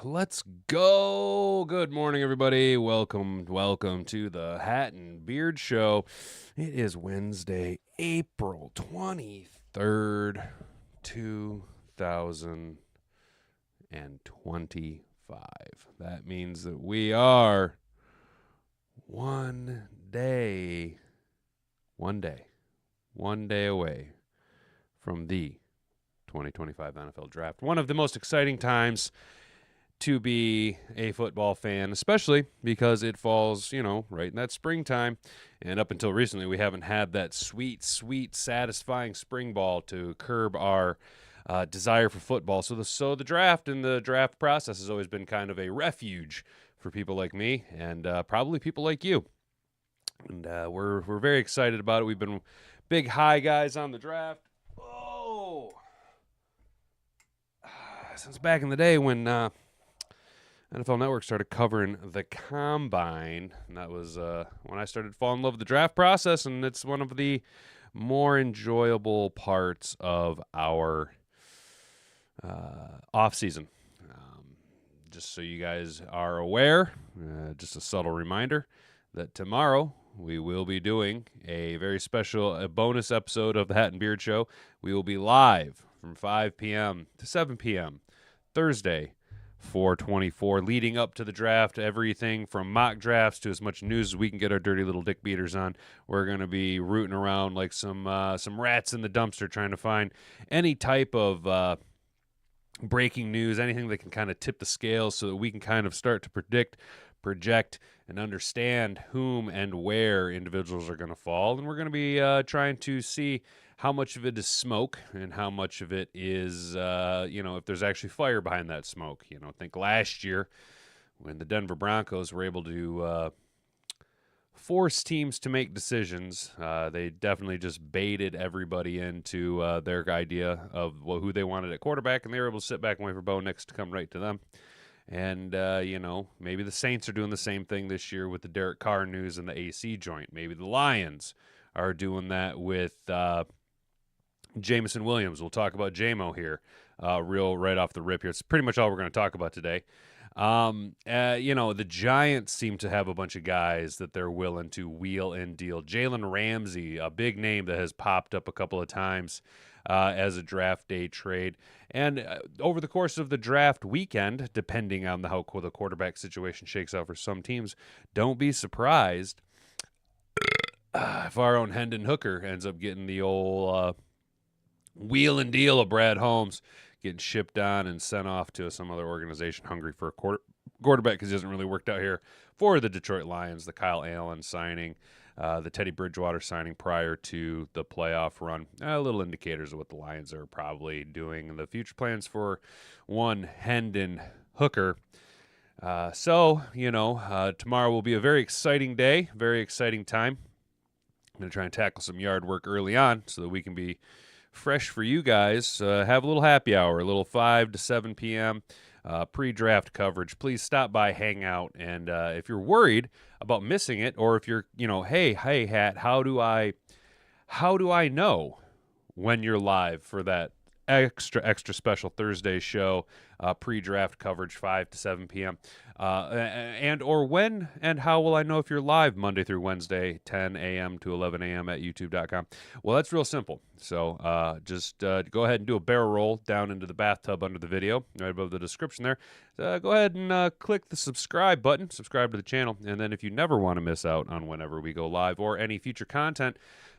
Let's go. Good morning, everybody. Welcome to the Hat and Beard Show. It is Wednesday, April 23rd, 2025. That means that we are one day away from the 2025 NFL Draft. One of the most exciting times to be a football fan, especially because it falls, right in that springtime. And up until recently, we haven't had that sweet, satisfying spring ball to curb our desire for football. So the draft and the draft process has always been kind of a refuge for people like me and probably people like you. And we're very excited about it. We've been big high guys on the draft. Oh, since back in the day when NFL Network started covering the combine, and that was when I started to fall in love with the draft process, and it's one of the more enjoyable parts of our off-season. Just so you guys are aware, just a subtle reminder that tomorrow we will be doing a very special bonus episode of the Hat and Beard Show. We will be live from 5 p.m. to 7 p.m. Thursday, 4/24, leading up to the draft. Everything from mock drafts to as much news as we can get our dirty little dick beaters on. We're going to be rooting around like some rats in the dumpster trying to find any type of breaking news, anything that can kind of tip the scales so that we can kind of start to predict, project, and understand whom and where individuals are going to fall. And we're going to be trying to see how much of it is smoke and how much of it is, if there's actually fire behind that smoke. I think last year when the Denver Broncos were able to force teams to make decisions, they definitely just baited everybody into their idea of who they wanted at quarterback, and they were able to sit back and wait for Bo Nix to come right to them. And, maybe the Saints are doing the same thing this year with the Derek Carr news and the AC joint. Maybe the Lions are doing that with Jameson Williams. We'll talk about Jamo here right off the rip here. It's pretty much all we're going to talk about today. The Giants seem to have a bunch of guys that they're willing to wheel and deal. Jalen Ramsey, a big name that has popped up a couple of times as a draft day trade. And over the course of the draft weekend, depending on how the quarterback situation shakes out for some teams, don't be surprised if our own Hendon Hooker ends up getting the old wheel and deal of Brad Holmes, getting shipped on and sent off to some other organization hungry for a quarterback because he hasn't really worked out here for the Detroit Lions. The Kyle Allen signing, the Teddy Bridgewater signing prior to the playoff run. Little indicators of what the Lions are probably doing and the future plans for one Hendon Hooker. Tomorrow will be a very exciting day, very exciting time. I'm going to try and tackle some yard work early on so that we can be fresh for you guys. Have a little happy hour, a little 5 to 7 p.m. Pre-draft coverage. Please stop by, hang out, and if you're worried about missing it, or if you're, hey, Hat, how do I know when you're live for that extra special Thursday show, pre-draft coverage, 5 to 7 p.m. And or when and how will I know if you're live Monday through Wednesday, 10 a.m. to 11 a.m. at youtube.com? Well, that's real simple. So just go ahead and do a barrel roll down into the bathtub under the video, right above the description there. Go ahead and click the subscribe button, subscribe to the channel, and then if you never want to miss out on whenever we go live or any future content,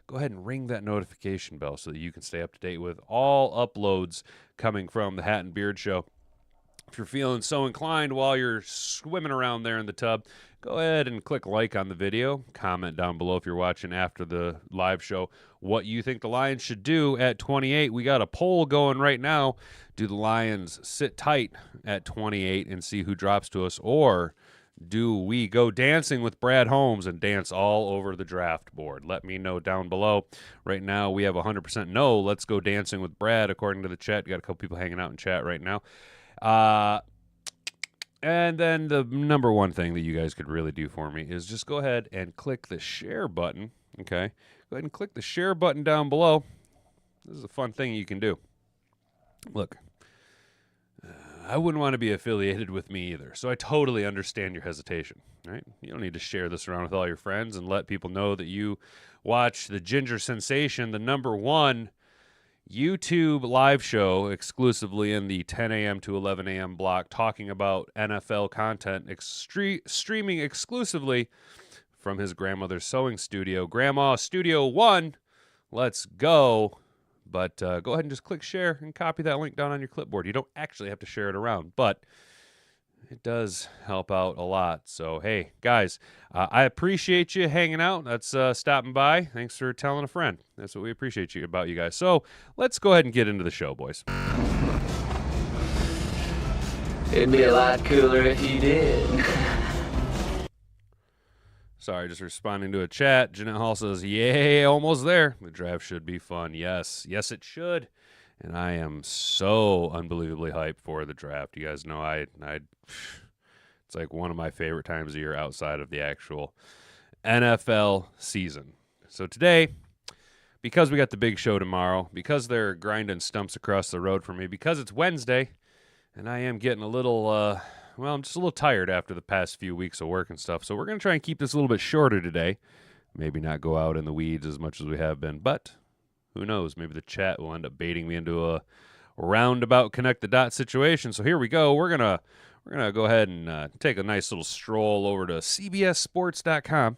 go ahead and ring that notification bell so that you can stay up to date with all uploads coming from the Hat and Beard Show. If you're feeling so inclined while you're swimming around there in the tub, go ahead and click like on the video. Comment down below if you're watching after the live show what you think the Lions should do at 28. We got a poll going right now. Do the Lions sit tight at 28 and see who drops to us, or do we go dancing with Brad Holmes and dance all over the draft board? Let me know down below. Right now, we have 100% no. Let's go dancing with Brad, according to the chat. Got a couple people hanging out in chat right now. And then the number one thing that you guys could really do for me is just go ahead and click the share button, okay? Go ahead and click the share button down below. This is a fun thing you can do. Look, I wouldn't want to be affiliated with me either. So I totally understand your hesitation, right? You don't need to share this around with all your friends and let people know that you watch the Ginger Sensation, the #1 YouTube live show exclusively in the 10 a.m. to 11 a.m. block, talking about NFL content, streaming exclusively from his grandmother's sewing studio. Grandma Studio 1, let's go. But go ahead and just click share and copy that link down on your clipboard. You don't actually have to share it around, but it does help out a lot. So, hey, guys, I appreciate you hanging out. That's stopping by. Thanks for telling a friend. That's what we appreciate about you guys. So let's go ahead and get into the show, boys. It'd be a lot cooler if you did. Sorry, just responding to a chat. Jeanette Hall says, yay, almost there. The draft should be fun. Yes, it should. And I am so unbelievably hyped for the draft. You guys know it's like one of my favorite times of year outside of the actual NFL season. So today, because we got the big show tomorrow, because they're grinding stumps across the road for me, because it's Wednesday, and I am getting a little, I'm just a little tired after the past few weeks of work and stuff. So we're going to try and keep this a little bit shorter today. Maybe not go out in the weeds as much as we have been, but who knows? Maybe the chat will end up baiting me into a roundabout connect the dot situation. So here we go. We're gonna go ahead and take a nice little stroll over to cbssports.com.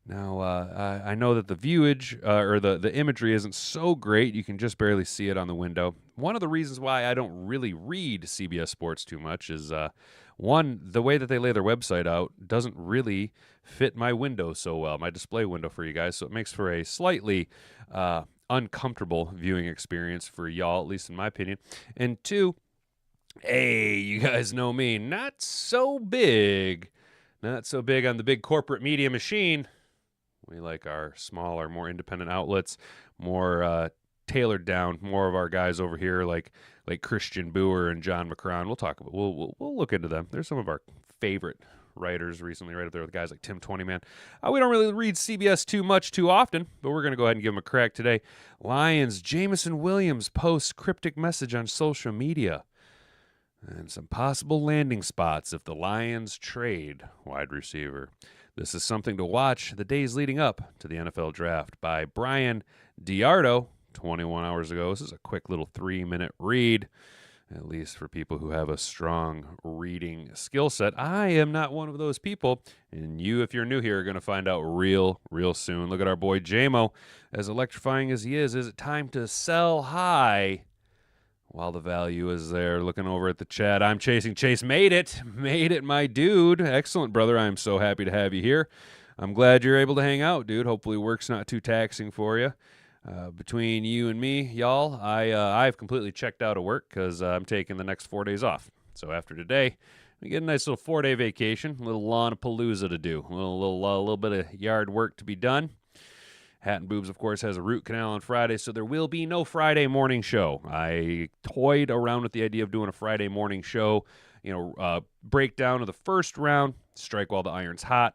Now I know that the viewage or the imagery isn't so great. You can just barely see it on the window. One of the reasons why I don't really read CBS Sports too much is one, the way that they lay their website out doesn't really fit my window so well, my display window for you guys. So it makes for a slightly uncomfortable viewing experience for y'all, at least in my opinion. And two, hey, you guys know me, not so big on the big corporate media machine. We like our smaller, more independent outlets, more tailored down, more of our guys over here like Christian Boer and John McCron. We'll talk about, we'll look into them. They're some of our favorite writers recently, right up there with guys like Tim 20Man. We don't really read CBS too often, but we're going to go ahead and give them a crack today. Lions, Jameson Williams posts cryptic message on social media. And some possible landing spots if the Lions trade wide receiver. This is something to watch the days leading up to the NFL draft by Brian Diardo 21 hours ago. This is a quick little 3-minute read, at least for people who have a strong reading skill set. I am not one of those people, and you, if you're new here, are going to find out real soon. Look at our boy Jamo. As electrifying as he is it time to sell high while the value is there? Looking over at the chat, I'm chasing Chase. Made it, my dude. Excellent, brother. I'm so happy to have you here. I'm glad you're able to hang out, dude. Hopefully work's not too taxing for you. Between you and me, y'all, I've completely checked out of work because I'm taking the next 4 days off. So after today, we get a nice little 4-day vacation, a little lawn-palooza to do, a little bit of yard work to be done. Hat and Boobs, of course, has a root canal on Friday, so there will be no Friday morning show. I toyed around with the idea of doing a Friday morning show, breakdown of the first round, strike while the iron's hot.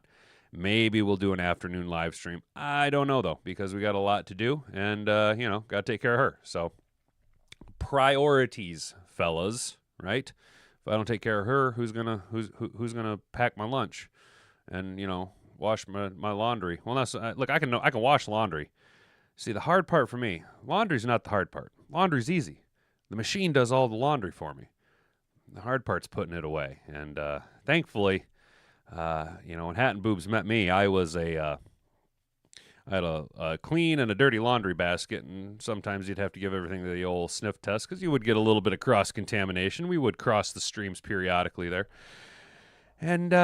Maybe we'll do an afternoon live stream. I don't know, though, because we got a lot to do, and, got to take care of her. So, priorities, fellas, right? If I don't take care of her, who's gonna pack my lunch and, wash my laundry? Well, look, I can wash laundry. See, the hard part for me, laundry's not the hard part. Laundry's easy. The machine does all the laundry for me. The hard part's putting it away. And thankfully, when Hat and Boobs met me, I had a clean and a dirty laundry basket, and sometimes you'd have to give everything the old sniff test because you would get a little bit of cross-contamination. We would cross the streams periodically there. And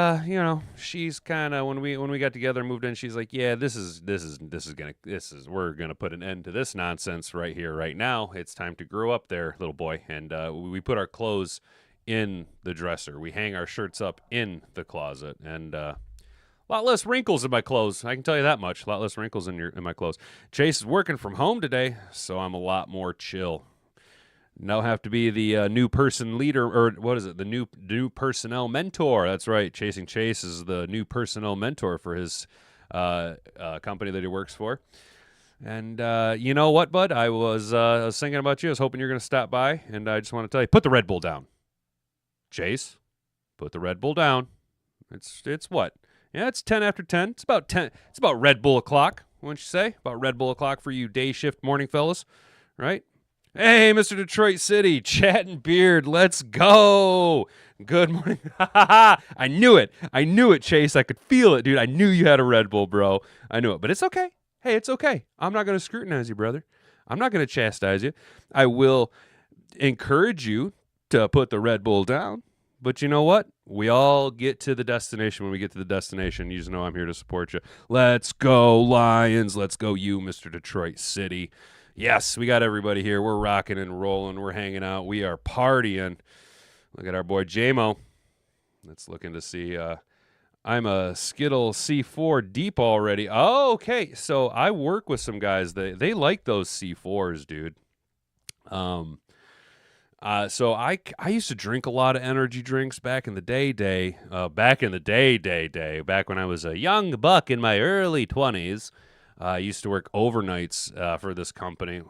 she's kind of when we got together and moved in, she's like, yeah, we're gonna put an end to this nonsense right here, right now. It's time to grow up there, little boy. And we put our clothes in the dresser. We hang our shirts up in the closet, and a lot less wrinkles in my clothes. I can tell you that much. A lot less wrinkles in my clothes. Chase is working from home today, so I'm a lot more chill. Now have to be the new person leader, or what is it? The new personnel mentor. That's right. Chasing Chase is the new personnel mentor for his company that he works for. And you know what, bud? I was thinking about you. I was hoping you were going to stop by, and I just want to tell you, put the Red Bull down. Chase, put the Red Bull down. It's what? Yeah, it's 10 after 10. It's about 10. It's about Red Bull o'clock, wouldn't you say? About Red Bull o'clock for you day shift morning fellas, right? Hey, Mr. Detroit City, Chat and Beard, let's go. Good morning. I knew it. I knew it, Chase. I could feel it, dude. I knew you had a Red Bull, bro. I knew it, but it's okay. Hey, it's okay. I'm not going to scrutinize you, brother. I'm not going to chastise you. I will encourage you to put the Red Bull down. But you know what? We all get to the destination when we get to the destination. You just know I'm here to support you. Let's go, Lions. Let's go, you, Mr. Detroit City. Yes, we got everybody here. We're rocking and rolling. We're hanging out. We are partying. Look at our boy Jamo. That's looking to see. I'm a Skittle C4 deep already. Oh, okay. So I work with some guys. They like those C4s, dude. So I used to drink a lot of energy drinks back in the day, back when I was a young buck in my early 20s. I used to work overnights for this company.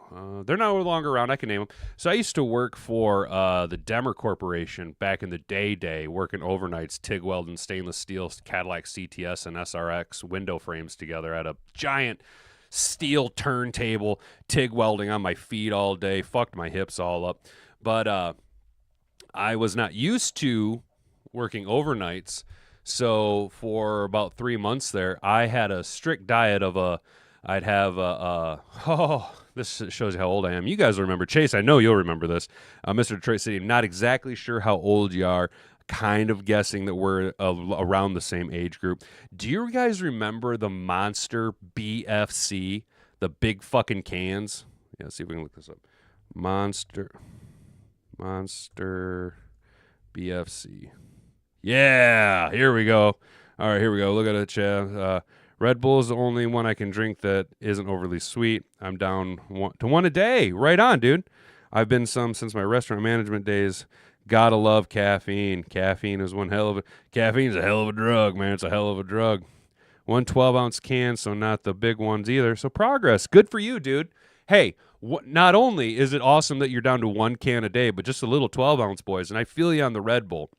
They're no longer around. I can name them. So I used to work for the Demer Corporation back in the day, working overnights, TIG welding stainless steel Cadillac CTS and SRX window frames together at a giant steel turntable, TIG welding on my feet all day, fucked my hips all up. But I was not used to working overnights, so for about 3 months there, I had a strict diet of this shows you how old I am. You guys remember. Chase, I know you'll remember this. Mr. Detroit City, not exactly sure how old you are, kind of guessing that we're around the same age group. Do you guys remember the Monster BFC, the big fucking cans? Yeah, let's see if we can look this up. Monster BFC. Yeah, here we go. All right, here we go. Look at it, Chad. Red Bull is the only one I can drink that isn't overly sweet. I'm down to one a day. Right on, dude. I've been some since my restaurant management days. Gotta love caffeine. Caffeine is caffeine's a hell of a drug, man. It's a hell of a drug. 1 12-ounce can, so not the big ones either. So progress. Good for you, dude. Hey, not only is it awesome that you're down to 1 can a day, but just a little 12-ounce, boys. And I feel you on the Red Bull.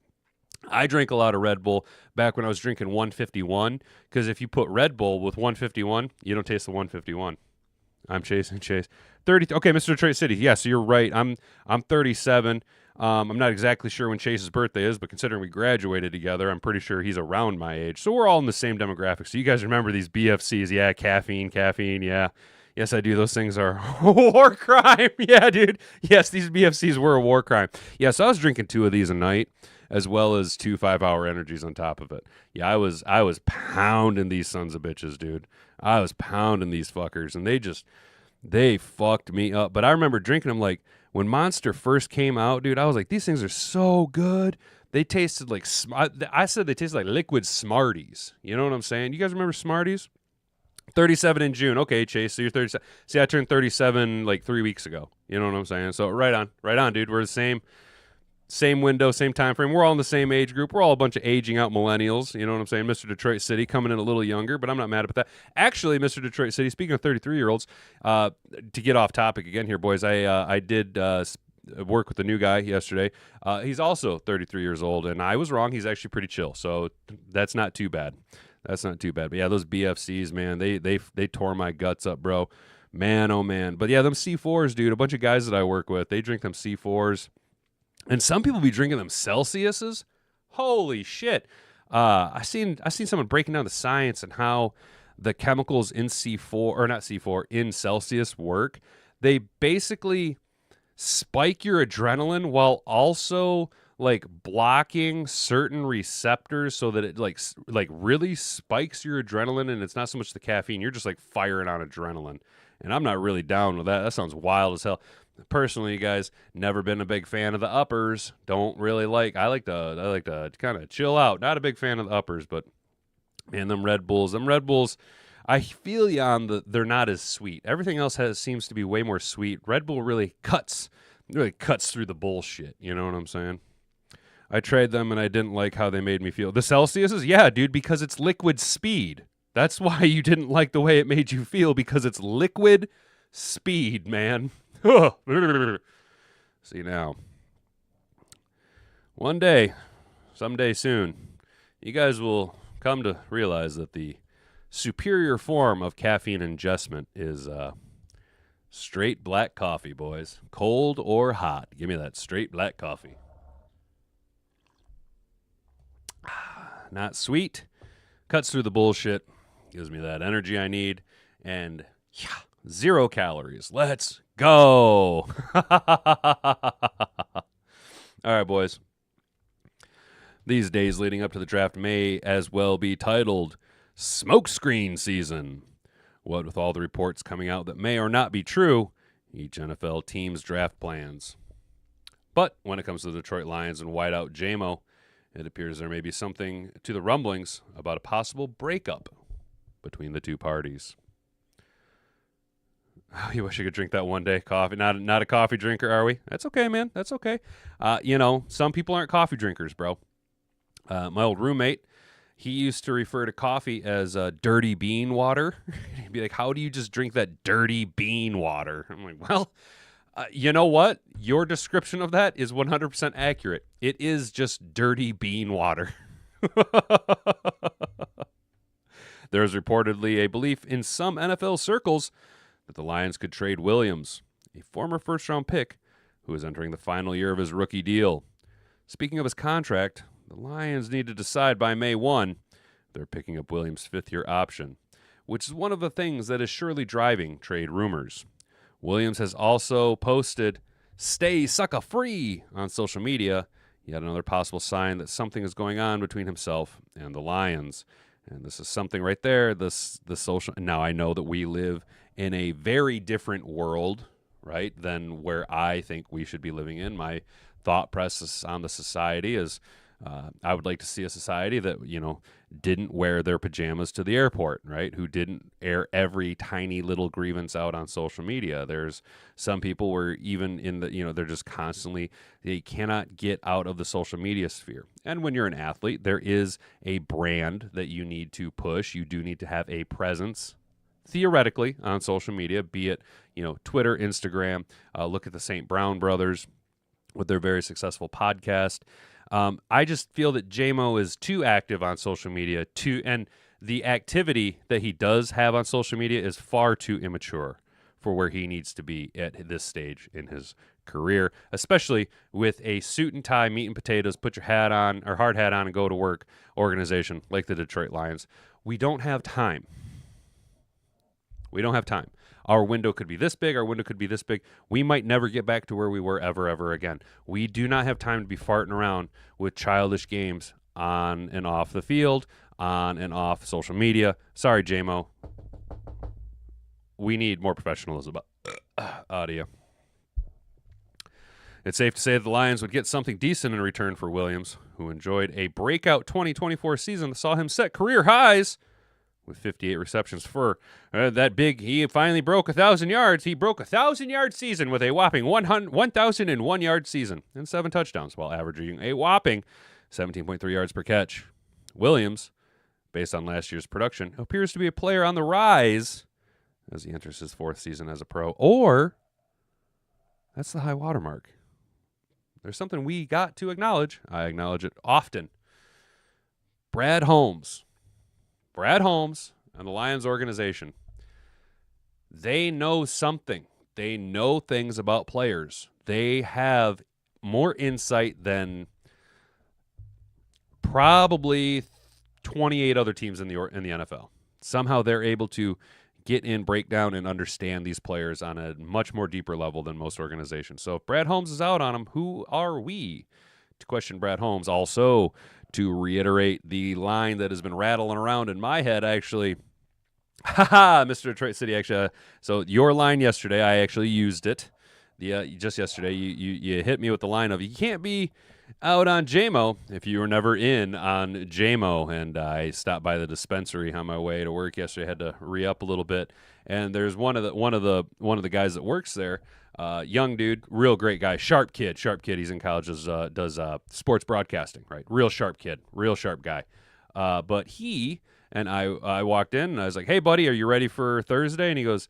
I drank a lot of Red Bull back when I was drinking 151, because if you put Red Bull with 151, you don't taste the 151. I'm chasing Chase. 30. Okay, Mr. Detroit City. Yes, so you're right. I'm 37. I'm not exactly sure when Chase's birthday is, but considering we graduated together, I'm pretty sure he's around my age. So we're all in the same demographic. So you guys remember these BFCs? Yeah, caffeine. Yeah. Yes, I do. Those things are a war crime. Yeah, dude. Yes, these BFCs were a war crime. Yeah, so I was drinking 2 of these a night, as well as 2 5-hour energies on top of it. Yeah, I was pounding these sons of bitches, dude. I was pounding these fuckers, and they fucked me up. But I remember drinking them like when Monster first came out, dude. I was like, these things are so good. They tasted like I said they tasted like liquid Smarties. You know what I'm saying? You guys remember Smarties? 37 in June. Okay, Chase, so you're 37. See, I turned 37 like 3 weeks ago. You know what I'm saying? So right on, dude. We're the same window, same time frame. We're all in the same age group. We're all a bunch of aging out millennials. You know what I'm saying? Mr. Detroit City coming in a little younger, but I'm not mad about that. Actually, Mr. Detroit City, speaking of 33-year-olds, to get off topic again here, boys, I did work with a new guy yesterday. He's also 33 years old, and I was wrong. He's actually pretty chill, so that's not too bad. But yeah, those BFCs, man, they tore my guts up, bro. Man, oh man. But yeah, them C4s, dude, a bunch of guys that I work with, they drink them C4s. And some people be drinking them Celsiuses. Holy shit. I seen someone breaking down the science and how the chemicals in in Celsius work. They basically spike your adrenaline while also like blocking certain receptors so that it like really spikes your adrenaline, and it's not so much the caffeine. You're just like firing on adrenaline. And I'm not really down with that. That sounds wild as hell. Personally, you guys, never been a big fan of the uppers. Don't really like. I like to kind of chill out. Not a big fan of the uppers, but man, them Red Bulls, I feel you on they're not as sweet. Everything else seems to be way more sweet. Red Bull really cuts through the bullshit. You know what I'm saying? I tried them and I didn't like how they made me feel. The Celsiuses, yeah, dude, because it's liquid speed. That's why you didn't like the way it made you feel, because it's liquid speed, man. See now, One day, someday soon, you guys will come to realize that the superior form of caffeine ingestment is straight black coffee, boys. Cold or hot. Give me that straight black coffee. Not sweet. Cuts through the bullshit. Gives me that energy I need. And 0 calories. Let's go. All right, boys. These days leading up to the draft may as well be titled Smokescreen Season. What with all the reports coming out that may or not be true, each NFL team's draft plans. But when it comes to the Detroit Lions and wideout Jamo, it appears there may be something to the rumblings about a possible breakup between the two parties. Oh, you wish you could drink that one day. Coffee. Not a coffee drinker, are we? That's okay, man. That's okay. Some people aren't coffee drinkers, bro. My old roommate, he used to refer to coffee as dirty bean water. He'd be like, how do you just drink that dirty bean water? I'm like, well, you know what? Your description of that is 100% accurate. It is just dirty bean water. There's reportedly a belief in some NFL circles that the Lions could trade Williams, a former first-round pick who is entering the final year of his rookie deal. Speaking of his contract, the Lions need to decide by May 1 they're picking up Williams' fifth-year option, which is one of the things that is surely driving trade rumors. Williams has also posted, "Stay sucker free" on social media, yet another possible sign that something is going on between himself and the Lions. And this is something right there, the social. Now, I know that we live in a very different world, right, than where I think we should be living in. My thought process on the society is I would like to see a society that, didn't wear their pajamas to the airport, right? Who didn't air every tiny little grievance out on social media. There's some people where even in the, they're just constantly, they cannot get out of the social media sphere. And when you're an athlete, there is a brand that you need to push. You do need to have a presence, theoretically, on social media, be it, Twitter, Instagram. Look at the St. Brown brothers with their very successful podcast. I just feel that Jamo is too active on social media, and the activity that he does have on social media is far too immature for where he needs to be at this stage in his career, especially with a suit and tie, meat and potatoes, put your hat on or hard hat on and go to work organization like the Detroit Lions. We don't have time. We don't have time. Our window could be this big. Our window could be this big. We might never get back to where we were ever again. We do not have time to be farting around with childish games on and off the field, on and off social media. Sorry, Jamo. We need more professionalism out of you. It's safe to say that the Lions would get something decent in return for Williams, who enjoyed a breakout 2024 season that saw him set career highs with 58 receptions for that big. He finally broke 1,000 yards. He broke a 1,000-yard season with a whopping 1,001-yard season and 7 touchdowns while averaging a whopping 17.3 yards per catch. Williams, based on last year's production, appears to be a player on the rise as he enters his 4th season as a pro. Or that's the high watermark. There's something we got to acknowledge. I acknowledge it often. Brad Holmes and the Lions organization, they know something. They know things about players. They have more insight than probably 28 other teams in the NFL. Somehow they're able to get in, break down, and understand these players on a much more deeper level than most organizations. So if Brad Holmes is out on them, who are we to question Brad Holmes? Also, to reiterate the line that has been rattling around in my head, actually, Mr. Detroit City, actually. So your line yesterday, I actually used it. Just yesterday, you hit me with the line of, you can't be out on Jamo if you were never in on Jamo. And I stopped by the dispensary on my way to work yesterday. I had to re-up a little bit. And there's one of the guys that works there. Young dude, real great guy, sharp kid. He's in college, does sports broadcasting, right? Real sharp kid, real sharp guy. But he and I walked in and I was like, "Hey, buddy, are you ready for Thursday?" And he goes,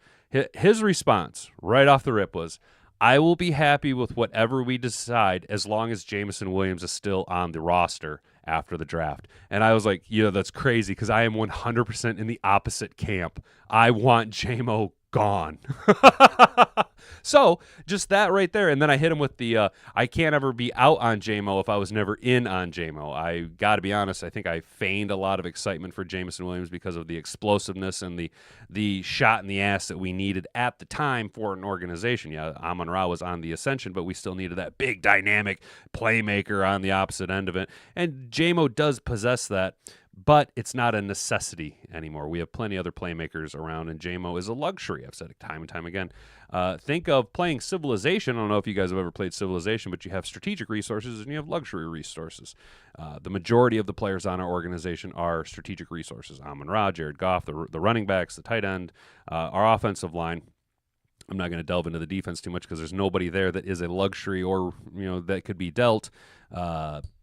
his response right off the rip was, I will be happy with whatever we decide as long as Jameson Williams is still on the roster after the draft. And I was like, that's crazy because I am 100% in the opposite camp. I want Jamo gone. So just that right there. And then I hit him with the I can't ever be out on Jamo if I was never in on Jamo. I got to be honest, I think I feigned a lot of excitement for Jameson Williams because of the explosiveness and the shot in the ass that we needed at the time for an organization. Yeah, Amon-Ra was on the ascension, but we still needed that big dynamic playmaker on the opposite end of it. And Jamo does possess that. But it's not a necessity anymore. We have plenty other playmakers around, and Jamo is a luxury. I've said it time and time again. Think of playing Civilization. I don't know if you guys have ever played Civilization, but you have strategic resources and you have luxury resources. The majority of the players on our organization are strategic resources. Amon-Ra, Jared Goff, the running backs, the tight end, our offensive line. I'm not going to delve into the defense too much because there's nobody there that is a luxury or that could be dealt.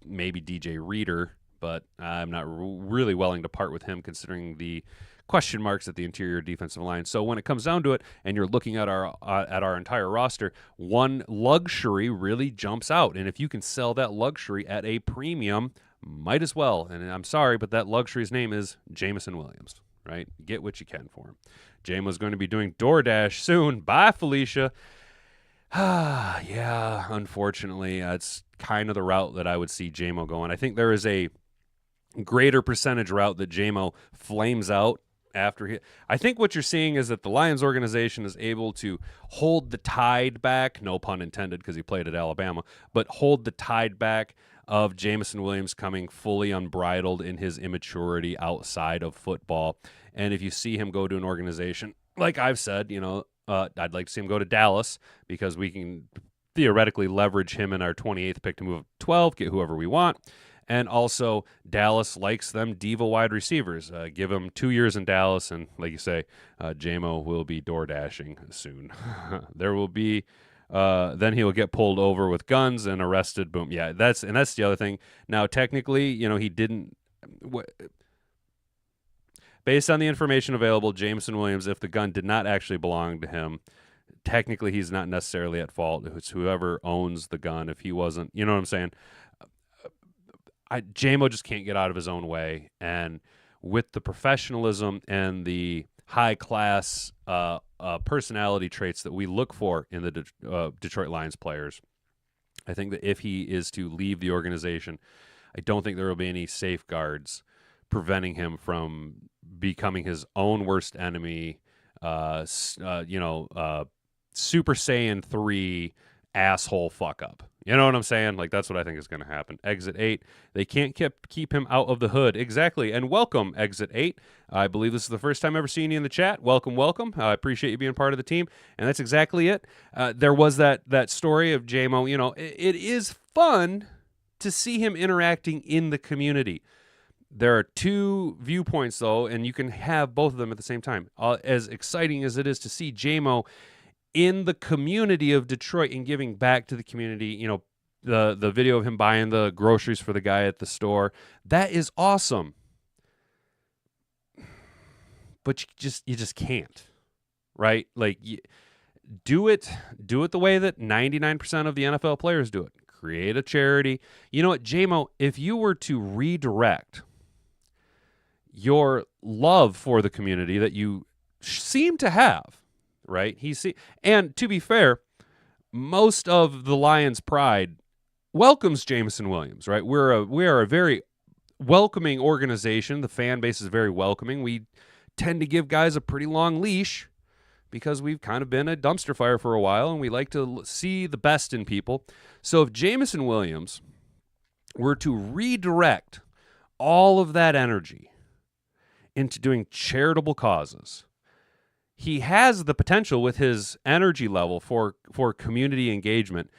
Maybe DJ Reader, but I'm not really willing to part with him considering the question marks at the interior defensive line. So when it comes down to it, and you're looking at our entire roster, one luxury really jumps out, and if you can sell that luxury at a premium, might as well. And I'm sorry, but that luxury's name is Jameson Williams. Right? Get what you can for him. Jamo's going to be doing DoorDash soon. Bye, Felicia. Yeah, unfortunately, it's kind of the route that I would see Jamo going. I think there is a greater percentage route that Jamo flames out after he. I think what you're seeing is that the Lions organization is able to hold the tide back, no pun intended because he played at Alabama, but hold the tide back of Jameson Williams coming fully unbridled in his immaturity outside of football. And if you see him go to an organization, like I've said, I'd like to see him go to Dallas because we can theoretically leverage him in our 28th pick to move up 12, get whoever we want. And also, Dallas likes them diva wide receivers. Give him 2 years in Dallas, and like you say, Jamo will be door dashing soon. There will be, then he will get pulled over with guns and arrested. Boom. Yeah, that's the other thing. Now, technically, he didn't. Based on the information available, Jameson Williams, if the gun did not actually belong to him, technically he's not necessarily at fault. It's whoever owns the gun. If he wasn't, you know what I'm saying? Jamo just can't get out of his own way, and with the professionalism and the high-class personality traits that we look for in the Detroit Lions players, I think that if he is to leave the organization, I don't think there will be any safeguards preventing him from becoming his own worst enemy, Super Saiyan 3 asshole fuck up. You know what I'm saying? Like, that's what I think is going to happen. Exit 8. They can't keep him out of the hood. Exactly. And welcome, Exit 8. I believe this is the first time ever seeing you in the chat. Welcome, welcome. I appreciate you being part of the team. And that's exactly it. There was that story of Jamo. It is fun to see him interacting in the community. There are two viewpoints, though, and you can have both of them at the same time. As exciting as it is to see Jamo in the community of Detroit and giving back to the community, the video of him buying the groceries for the guy at the store, that is awesome. But you just can't, right? Like, do it the way that 99% of the NFL players do it. Create a charity. You know what, Jamo, if you were to redirect your love for the community that you seem to have, right? And to be fair, most of the Lions' pride welcomes Jameson Williams, right? We are a very welcoming organization. The fan base is very welcoming. We tend to give guys a pretty long leash because we've kind of been a dumpster fire for a while, and we like to see the best in people. So if Jameson Williams were to redirect all of that energy into doing charitable causes, he has the potential with his energy level for community engagement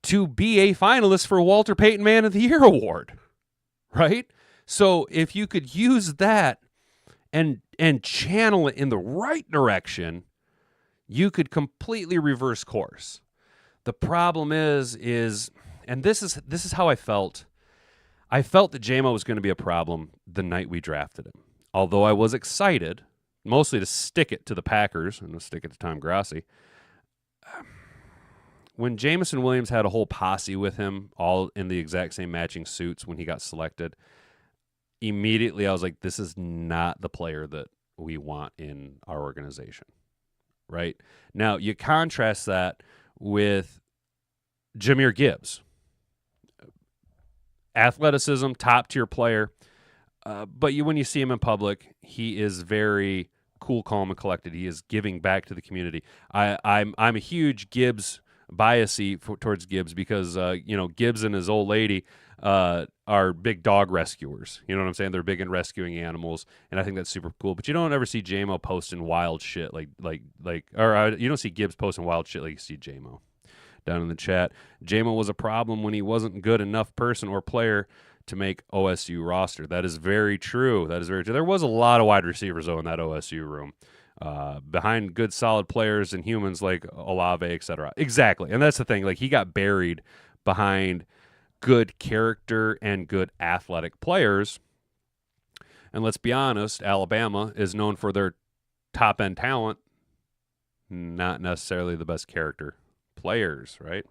to be a finalist for Walter Payton Man of the Year award, right? So if you could use that and channel it in the right direction, you could completely reverse course. The problem is, and this is how I felt. I felt that Jamo was going to be a problem the night we drafted him. Although I was excited, mostly to stick it to the Packers and to stick it to Tom Grassi. when Jameson Williams had a whole posse with him, all in the exact same matching suits when he got selected, immediately I was like, this is not the player that we want in our organization, right? Now, you contrast that with Jahmyr Gibbs. Athleticism, top-tier player, but when you see him in public, he is very cool, calm, and collected. He is giving back to the community. I'm a huge Gibbs biasy towards Gibbs because Gibbs and his old lady are big dog rescuers. You know what I'm saying? They're big in rescuing animals, and I think that's super cool. But you don't ever see Jamo posting wild shit you don't see Gibbs posting wild shit like you see Jamo. Down in the chat, Jamo was a problem when he wasn't good enough person or player to make OSU roster. That is very true. There was a lot of wide receivers, though, in that OSU room. Behind good, solid players and humans like Olave, etc. Exactly. And that's the thing. Like, he got buried behind good character and good athletic players. And let's be honest, Alabama is known for their top-end talent, not necessarily the best character players, right?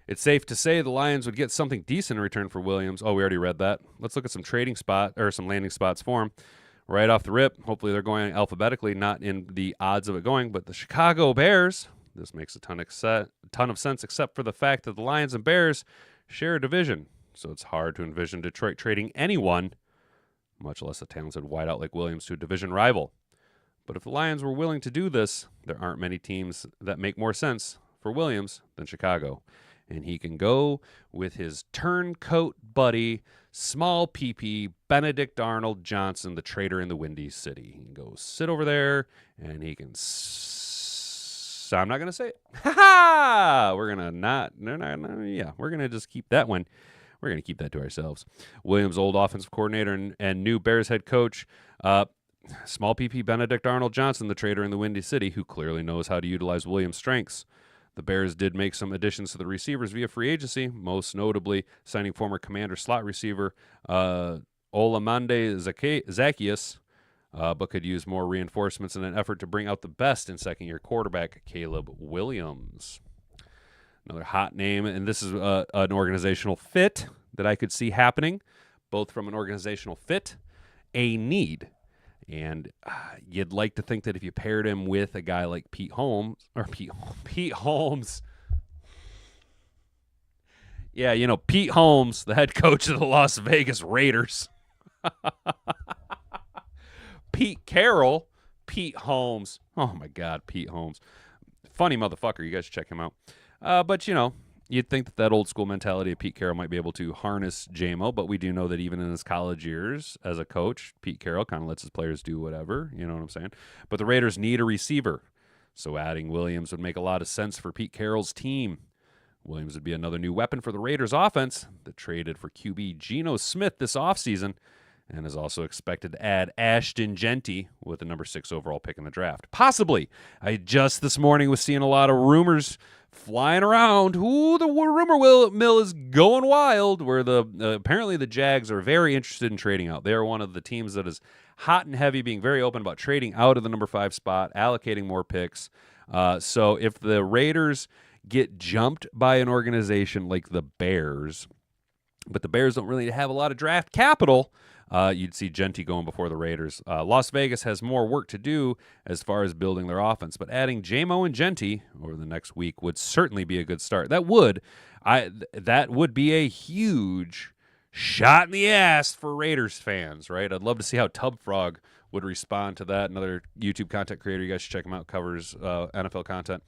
It's safe to say the Lions would get something decent in return for Williams. Oh, we already read that. Let's look at some some landing spots for him. Right off the rip, hopefully they're going alphabetically, not in the odds of it going, but the Chicago Bears. This makes a ton of sense, except for the fact that the Lions and Bears share a division. So it's hard to envision Detroit trading anyone, much less a talented wideout like Williams, to a division rival. But if the Lions were willing to do this, there aren't many teams that make more sense for Williams than Chicago. And he can go with his turncoat buddy, small PP, Benedict Arnold Johnson, the trader in the Windy City. He can go sit over there, and he can I'm not going to say it. Ha-ha! We're going to we're going to just keep that one. We're going to keep that to ourselves. Williams, old offensive coordinator and new Bears head coach, small PP Benedict Arnold Johnson, the trader in the Windy City, who clearly knows how to utilize Williams' strengths. The Bears did make some additions to the receivers via free agency, most notably signing former Commander slot receiver Olamide Zaccheaus, but could use more reinforcements in an effort to bring out the best in second-year quarterback Caleb Williams. Another hot name, and this is an organizational fit that I could see happening, both from an organizational fit, a need. And you'd like to think that if you paired him with a guy like Pete Holmes, yeah, Pete Holmes, the head coach of the Las Vegas Raiders, Pete Carroll, Pete Holmes, oh my God, Pete Holmes, funny motherfucker, you guys should check him out. But you'd think that old school mentality of Pete Carroll might be able to harness Jamo, but we do know that even in his college years as a coach, Pete Carroll kind of lets his players do whatever, you know what I'm saying? But the Raiders need a receiver, so adding Williams would make a lot of sense for Pete Carroll's team. Williams would be another new weapon for the Raiders offense that traded for QB Geno Smith this offseason and is also expected to add Ashton Jeanty with the number 6 overall pick in the draft. Possibly. I just this morning was seeing a lot of rumors flying around. Ooh, the rumor mill is going wild, where apparently the Jags are very interested in trading out. They are one of the teams that is hot and heavy, being very open about trading out of the number 5 spot, allocating more picks. So if the Raiders get jumped by an organization like the Bears, but the Bears don't really have a lot of draft capital, you'd see Jeanty going before the Raiders. Las Vegas has more work to do as far as building their offense, but adding Jamo and Jeanty over the next week would certainly be a good start. That would be a huge shot in the ass for Raiders fans, right? I'd love to see how Tub Frog would respond to that. Another YouTube content creator, you guys should check him out, covers NFL content.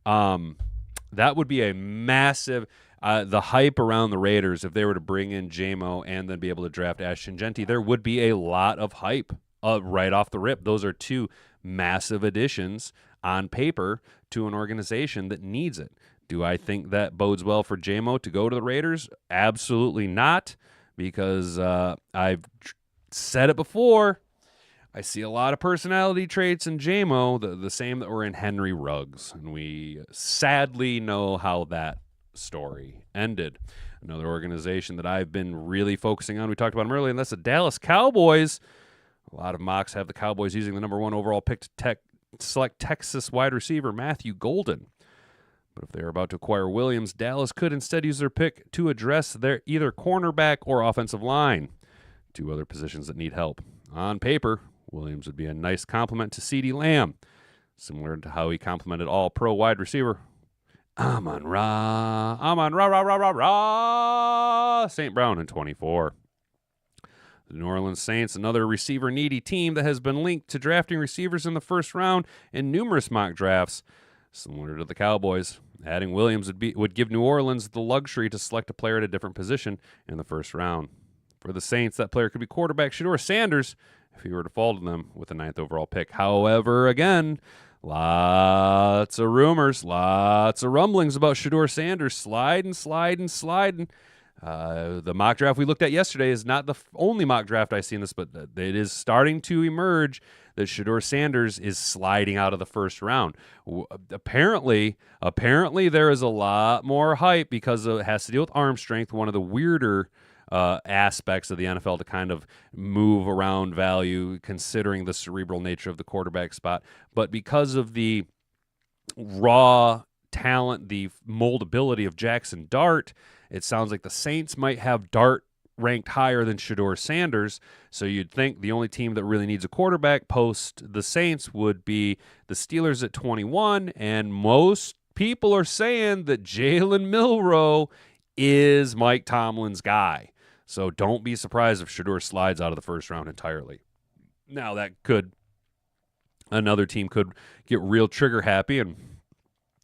That would be a massive... the hype around the Raiders, if they were to bring in Jamo and then be able to draft Ashton Jeanty, there would be a lot of hype right off the rip. Those are two massive additions on paper to an organization that needs it. Do I think that bodes well for Jamo to go to the Raiders? Absolutely not, because I've said it before. I see a lot of personality traits in Jamo, the same that were in Henry Ruggs, and we sadly know how that story ended. Another organization that I've been really focusing on, we talked about them earlier, and that's the Dallas Cowboys. A lot of mocks have the Cowboys using the number 1 overall pick to select Texas wide receiver Matthew Golden. But if they are about to acquire Williams, Dallas could instead use their pick to address their either cornerback or offensive line, two other positions that need help. On paper, Williams would be a nice complement to CeeDee Lamb, similar to how he complemented all-pro wide receiver Amon-Ra St. Brown in 24. The New Orleans Saints, another receiver-needy team that has been linked to drafting receivers in the first round in numerous mock drafts, similar to the Cowboys. Adding Williams would give New Orleans the luxury to select a player at a different position in the first round. For the Saints, that player could be quarterback Shedeur Sanders if he were to fall to them with the 9th overall pick. However, again, lots of rumors, lots of rumblings about Shedeur Sanders sliding. The mock draft we looked at yesterday is not the only mock draft I've seen this, but it is starting to emerge that Shedeur Sanders is sliding out of the first round. Apparently there is a lot more hype because it has to deal with arm strength, one of the weirder aspects of the NFL to kind of move around value considering the cerebral nature of the quarterback spot. But because of the raw talent, the moldability of Jackson Dart, it sounds like the Saints might have Dart ranked higher than Shedeur Sanders. So you'd think the only team that really needs a quarterback post the Saints would be the Steelers at 21. And most people are saying that Jalen Milroe is Mike Tomlin's guy. So don't be surprised if Shedeur slides out of the first round entirely. Now another team could get real trigger happy, and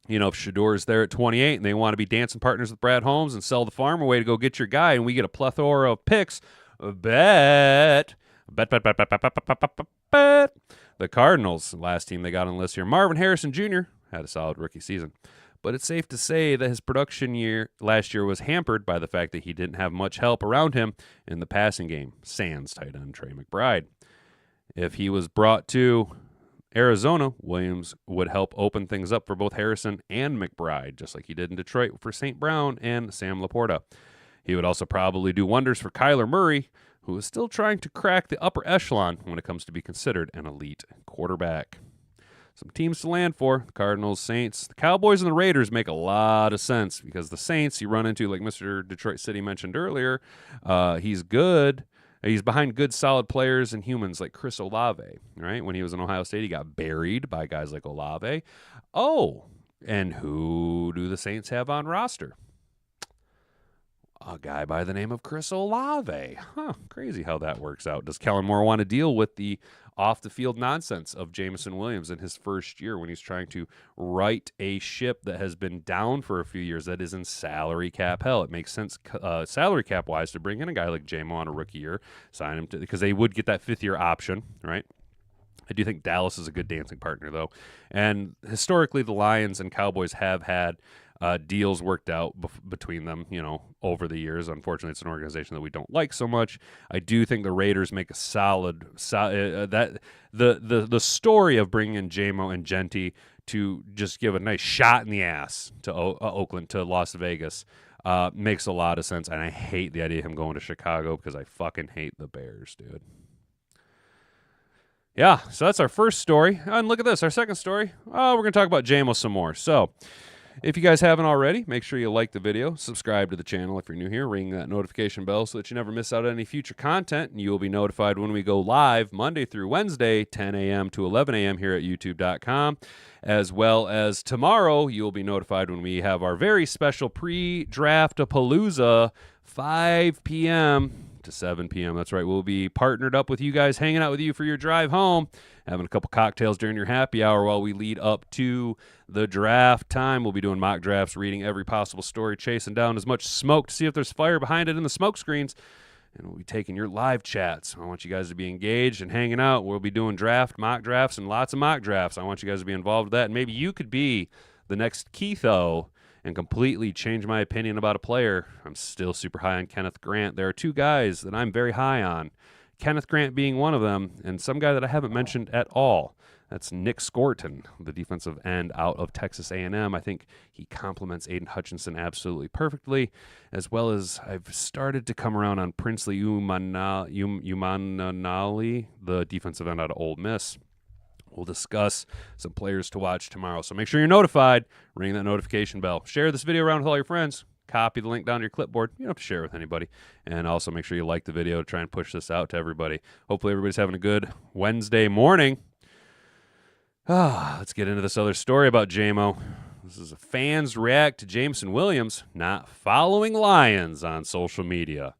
if Shedeur is there at 28 and they want to be dancing partners with Brad Holmes and sell the farm away to go get your guy, and we get a plethora of picks, bet. The Cardinals, last team they got on the list here, Marvin Harrison Jr. had a solid rookie season. But it's safe to say that his production last year was hampered by the fact that he didn't have much help around him in the passing game, sans tight end Trey McBride. If he was brought to Arizona, Williams would help open things up for both Harrison and McBride, just like he did in Detroit for St. Brown and Sam Laporta. He would also probably do wonders for Kyler Murray, who is still trying to crack the upper echelon when it comes to be considered an elite quarterback. Some teams to land for: the Cardinals, Saints. The Cowboys and the Raiders make a lot of sense because the Saints, you run into, like Mr. Detroit City mentioned earlier, he's good. He's behind good, solid players and humans like Chris Olave, right? When he was in Ohio State, he got buried by guys like Olave. Oh, and who do the Saints have on roster? A guy by the name of Chris Olave. Crazy how that works out. Does Kellen Moore want to deal with the off-the-field nonsense of Jameson Williams in his first year when he's trying to right a ship that has been down for a few years that is in salary cap hell? It makes sense salary cap-wise to bring in a guy like Jamo on a rookie year, sign him because they would get that fifth-year option, right? I do think Dallas is a good dancing partner, though. And historically, the Lions and Cowboys have had deals worked out between them, over the years. Unfortunately, it's an organization that we don't like so much. I do think the Raiders make a solid that the story of bringing in Jamo and Genty to just give a nice shot in the ass to Oakland, to Las Vegas, makes a lot of sense. And I hate the idea of him going to Chicago because I fucking hate the Bears, dude. Yeah, so that's our first story. And look at this, our second story. Oh, we're going to talk about Jamo some more. So if you guys haven't already, make sure you like the video, subscribe to the channel if you're new here, ring that notification bell so that you never miss out on any future content, and you will be notified when we go live Monday through Wednesday, 10 a.m. to 11 a.m. here at youtube.com, as well as tomorrow you will be notified when we have our very special pre-draft-a-palooza, 5 p.m. to 7 p.m. That's right. We'll be partnered up with you guys, hanging out with you for your drive home, having a couple cocktails during your happy hour while we lead up to the draft time. We'll be doing mock drafts, reading every possible story, chasing down as much smoke to see if there's fire behind it in the smoke screens, and we'll be taking your live chats. I want you guys to be engaged and hanging out. We'll be doing mock drafts, and lots of mock drafts. I want you guys to be involved with that, and maybe you could be the next Keitho and completely change my opinion about a player. I'm still super high on Kenneth Grant. There are two guys that I'm very high on, Kenneth Grant being one of them, and some guy that I haven't mentioned at all. That's Nick Scorton, the defensive end out of Texas A&M. I think he complements Aiden Hutchinson absolutely perfectly, as well as I've started to come around on Princely Umanali, the defensive end out of Ole Miss. We'll discuss some players to watch tomorrow. So make sure you're notified. Ring that notification bell. Share this video around with all your friends. Copy the link down to your clipboard. You don't have to share it with anybody. And also make sure you like the video to try and push this out to everybody. Hopefully everybody's having a good Wednesday morning. Let's get into this other story about Jamo. This is fans react to Jameson Williams not following Lions on social media.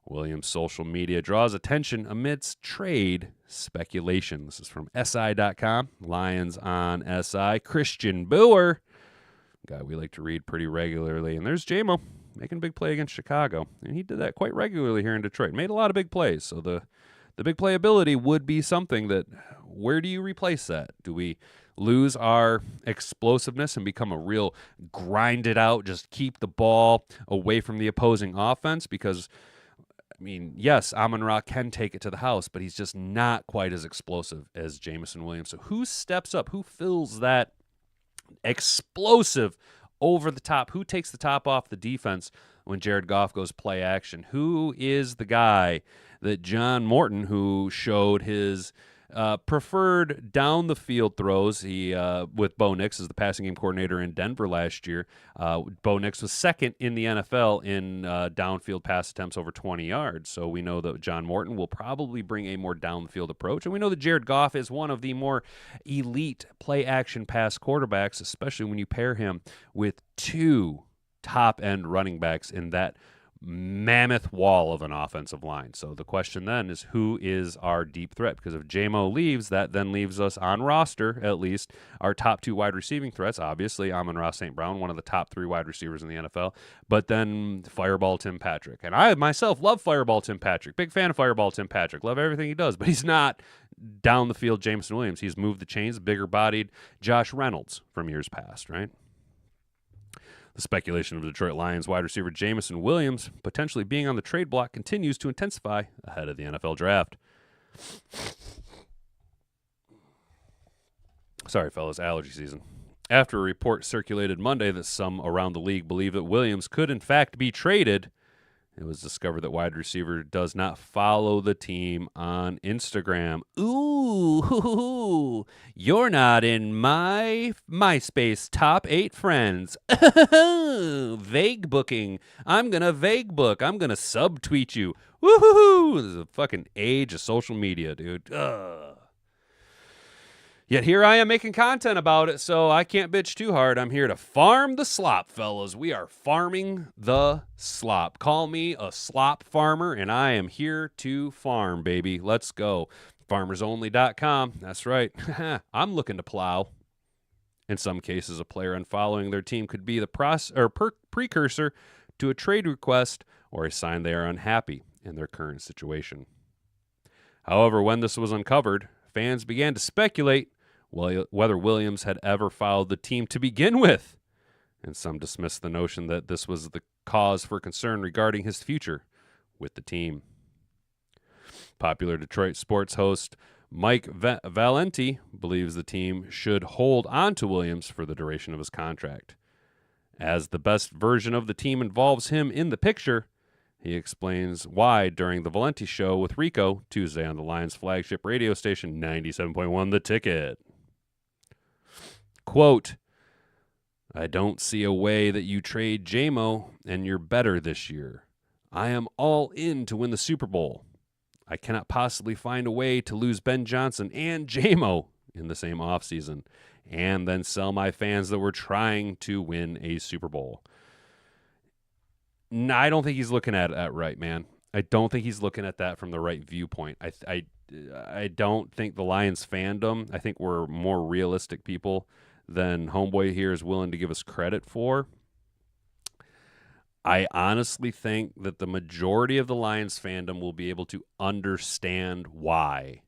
Williams' social media draws attention amidst trade speculation. This is from SI.com. Lions on SI. Christian Boer, guy we like to read pretty regularly. And there's Jamo making a big play against Chicago. And he did that quite regularly here in Detroit. Made a lot of big plays. So the big playability would be something that, where do you replace that? Do we lose our explosiveness and become a real grind it out, just keep the ball away from the opposing offense? Because I mean, yes, Amon-Ra can take it to the house, but he's just not quite as explosive as Jameson Williams. So who steps up? Who fills that explosive over the top? Who takes the top off the defense when Jared Goff goes play action? Who is the guy that John Morton, who showed his preferred down the field throws, he with Bo Nix as the passing game coordinator in Denver last year. Bo Nix was second in the NFL in downfield pass attempts over 20 yards. So we know that John Morton will probably bring a more down the field approach, and we know that Jared Goff is one of the more elite play action pass quarterbacks, especially when you pair him with two top end running backs in that mammoth wall of an offensive line. So the question then is, who is our deep threat? Because if Jamo leaves, that then leaves us on roster, at least, our top two wide receiving threats. Obviously, Amon-Ra St. Brown, one of the top three wide receivers in the NFL, but then Fireball Tim Patrick. And I myself love Fireball Tim Patrick. Big fan of Fireball Tim Patrick. Love everything he does, but he's not down the field Jameson Williams. He's moved the chains, bigger bodied Josh Reynolds from years past, right? The speculation of Detroit Lions wide receiver Jameson Williams potentially being on the trade block continues to intensify ahead of the NFL draft. Sorry, fellas, allergy season. After a report circulated Monday that some around the league believe that Williams could in fact be traded, it was discovered that wide receiver does not follow the team on Instagram. Ooh, you're not in my MySpace top 8 friends. Vague booking. I'm going to vague book. I'm going to subtweet you. Woohoo! This is a fucking age of social media, dude. Yet here I am making content about it, so I can't bitch too hard. I'm here to farm the slop, fellas. We are farming the slop. Call me a slop farmer, and I am here to farm, baby. Let's go. FarmersOnly.com. That's right. I'm looking to plow. In some cases, a player unfollowing their team could be the precursor to a trade request or a sign they are unhappy in their current situation. However, when this was uncovered, fans began to speculate whether Williams had ever followed the team to begin with, and some dismissed the notion that this was the cause for concern regarding his future with the team. Popular Detroit sports host Mike Valenti believes the team should hold on to Williams for the duration of his contract. As the best version of the team involves him in the picture, he explains why during the Valenti Show with Rico Tuesday on the Lions flagship radio station 97.1 The Ticket. Quote, I don't see a way that you trade Jamo and you're better this year. I am all in to win the Super Bowl. I cannot possibly find a way to lose Ben Johnson and Jamo in the same offseason and then sell my fans that we're trying to win a Super Bowl. No, I don't think he's looking at it right, man. I don't think he's looking at that from the right viewpoint. I don't think the Lions fandom, I think we're more realistic people than Homeboy here is willing to give us credit for. I honestly think that the majority of the Lions fandom will be able to understand why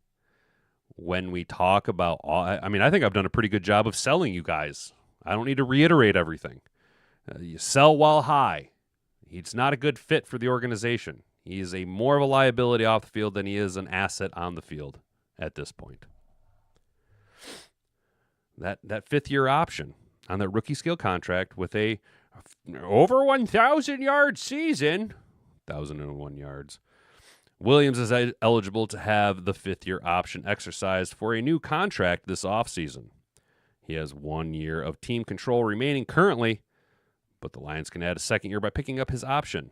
when we talk about, I mean, I think I've done a pretty good job of selling you guys. I don't need to reiterate everything. You sell while high. He's not a good fit for the organization. He is more of a liability off the field than he is an asset on the field at this point. That fifth-year option on that rookie scale contract with a over 1,000-yard season, 1,001 yards, Williams is eligible to have the fifth-year option exercised for a new contract this offseason. He has 1 year of team control remaining currently, but the Lions can add a second year by picking up his option.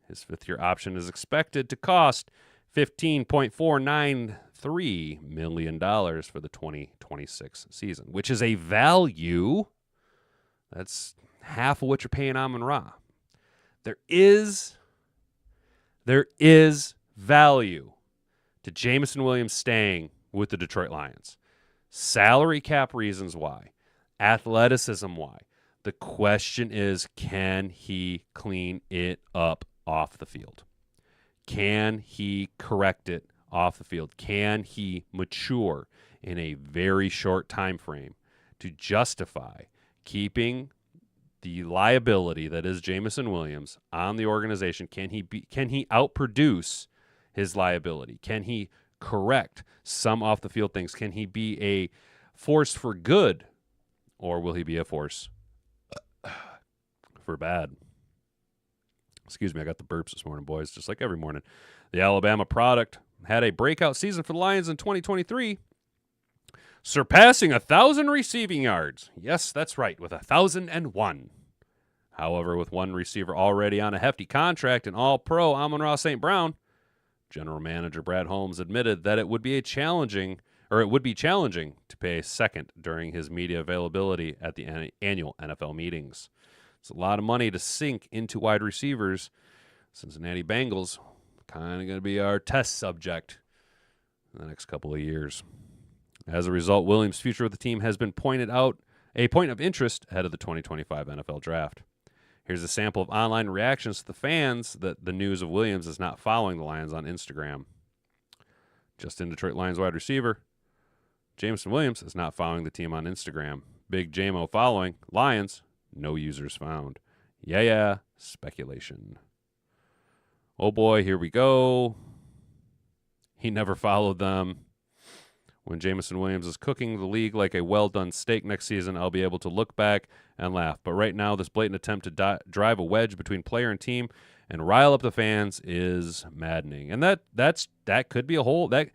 His fifth-year option is expected to cost $15.493 million for the 2026 season, which is a value that's half of what you're paying Amon-Ra. There is value to Jameson Williams staying with the Detroit Lions. Salary cap reasons why. Athleticism why. The question is, can he clean it up off the field? Can he correct it off the field? Can he mature in a very short time frame to justify keeping the liability that is Jameson Williams on the organization? Can he outproduce his liability? Can he correct some off the field things? Can he be a force for good, or will he be a force for bad? Excuse me, I got the burps this morning, boys, just like every morning. The Alabama product had a breakout season for the Lions in 2023, surpassing 1,000 receiving yards. Yes, that's right, with 1,001. However, with one receiver already on a hefty contract and all-pro Amon-Ra St. Brown, General Manager Brad Holmes admitted that it would be challenging to pay a second during his media availability at the annual NFL meetings. It's a lot of money to sink into wide receivers. Cincinnati Bengals kind of going to be our test subject in the next couple of years. As a result, Williams' future with the team has been pointed out a point of interest ahead of the 2025 NFL Draft. Here's a sample of online reactions to the fans that the news of Williams is not following the Lions on Instagram. Justin Detroit Lions wide receiver Jameson Williams is not following the team on Instagram. Big Jamo following Lions. No users found. Yeah, speculation. Oh boy, here we go. He never followed them. When Jameson Williams is cooking the league like a well-done steak next season, I'll be able to look back and laugh. But right now, this blatant attempt to drive a wedge between player and team and rile up the fans is maddening. And that could be a whole that.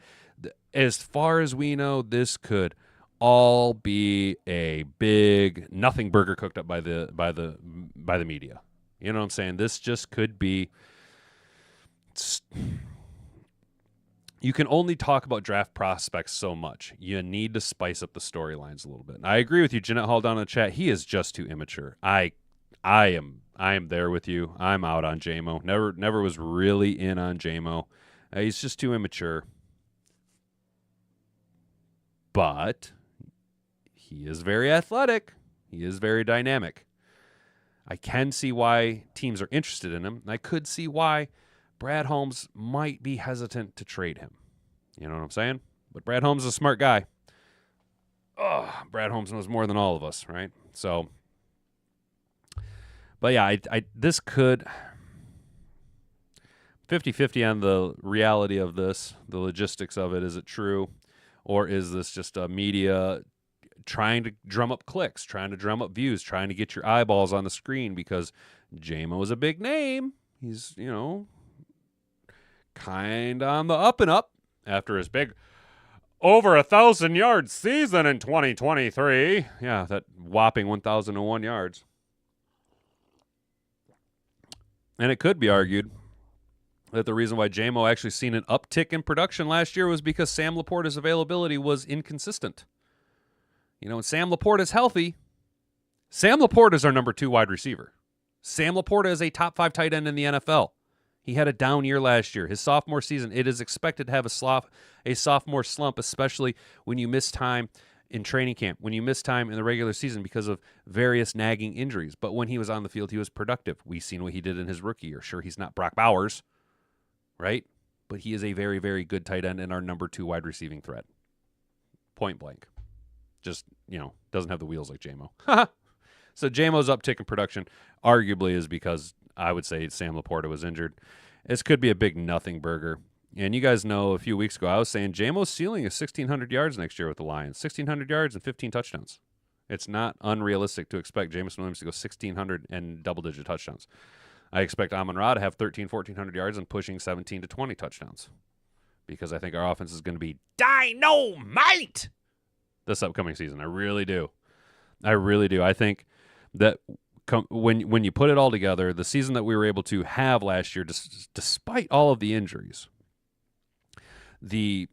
As far as we know, this could all be a big nothing burger cooked up by the media. You know what I'm saying? This just could be. You can only talk about draft prospects so much. You need to spice up the storylines a little bit. And I agree with you, Jeanette Hall down in the chat. He is just too immature. I am there with you. I'm out on Jamo. Never was really in on Jamo. He's just too immature. But he is very athletic. He is very dynamic. I can see why teams are interested in him. And I could see why Brad Holmes might be hesitant to trade him. You know what I'm saying? But Brad Holmes is a smart guy. Brad Holmes knows more than all of us, right? So, but yeah, this could 50-50 on the reality of this, the logistics of it. Is it true? Or is this just a media trying to drum up clicks, trying to drum up views, trying to get your eyeballs on the screen because Jamo is a big name. He's, kind of on the up and up after his big over 1,000-yard season in 2023. Yeah, that whopping 1,001 yards. And it could be argued that the reason why Jamo actually seen an uptick in production last year was because Sam Laporta's availability was inconsistent. When Sam Laporta is healthy, Sam Laporta is our number 2 wide receiver. Sam Laporta is a top 5 tight end in the NFL. He had a down year last year. His sophomore season, it is expected to have a sophomore slump, especially when you miss time in training camp, when you miss time in the regular season because of various nagging injuries. But when he was on the field, he was productive. We've seen what he did in his rookie year. Sure, he's not Brock Bowers, right? But he is a very, very good tight end and our number 2 wide receiving threat. Point blank. Just, doesn't have the wheels like Jamo. So Jamo's uptick in production arguably is because I would say Sam Laporta was injured. This could be a big nothing burger. And you guys know a few weeks ago I was saying Jamo's ceiling is 1,600 yards next year with the Lions. 1,600 yards and 15 touchdowns. It's not unrealistic to expect Jameson Williams to go 1,600 and double-digit touchdowns. I expect Amon-Ra to have 1,400 yards and pushing 17 to 20 touchdowns because I think our offense is going to be dynamite this upcoming season. I really do. I think that when you put it all together, the season that we were able to have last year, despite all of the injuries, the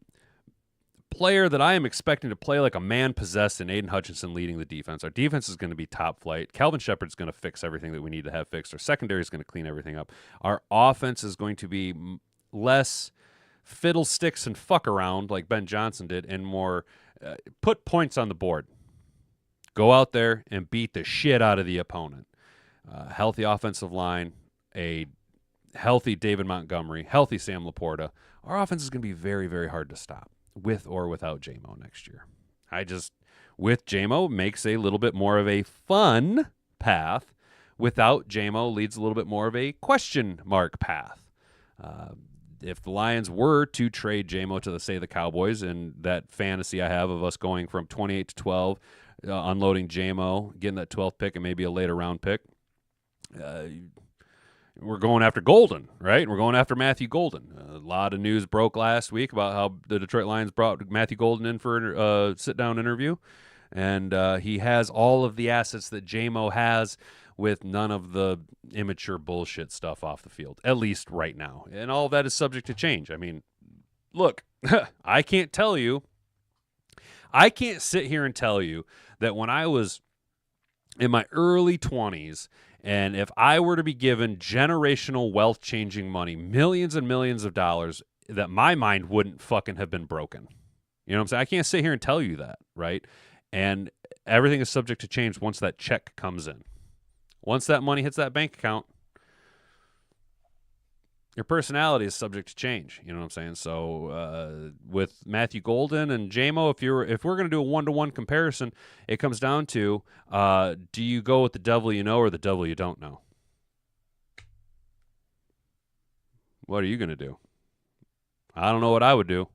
player that I am expecting to play like a man possessed in Aiden Hutchinson leading the defense. Our defense is going to be top flight. Calvin Shepard's going to fix everything that we need to have fixed. Our secondary is going to clean everything up. Our offense is going to be less fiddlesticks and fuck around like Ben Johnson did and more put points on the board. Go out there and beat the shit out of the opponent. Healthy offensive line, a healthy David Montgomery, healthy Sam Laporta. Our offense is going to be very, very hard to stop with or without Jamo next year. With Jamo makes a little bit more of a fun path. Without Jamo leads a little bit more of a question mark path. If the Lions were to trade Jamo to, say, the Cowboys, and that fantasy I have of us going from 28 to 12, unloading Jamo, getting that 12th pick and maybe a later round pick, we're going after Golden, right? We're going after Matthew Golden. A lot of news broke last week about how the Detroit Lions brought Matthew Golden in for a sit-down interview, and he has all of the assets that Jamo has with none of the immature bullshit stuff off the field, at least right now. And all of that is subject to change. I mean, look, I can't sit here and tell you that when I was in my early 20s, and if I were to be given generational wealth-changing money, millions and millions of dollars, that my mind wouldn't fucking have been broken. You know what I'm saying? I can't sit here and tell you that, right? And everything is subject to change once that check comes in. Once that money hits that bank account, your personality is subject to change. You know what I'm saying? So with Matthew Golden and Jamo, if we're going to do a one-to-one comparison, it comes down to do you go with the devil you know or the devil you don't know? What are you going to do? I don't know what I would do.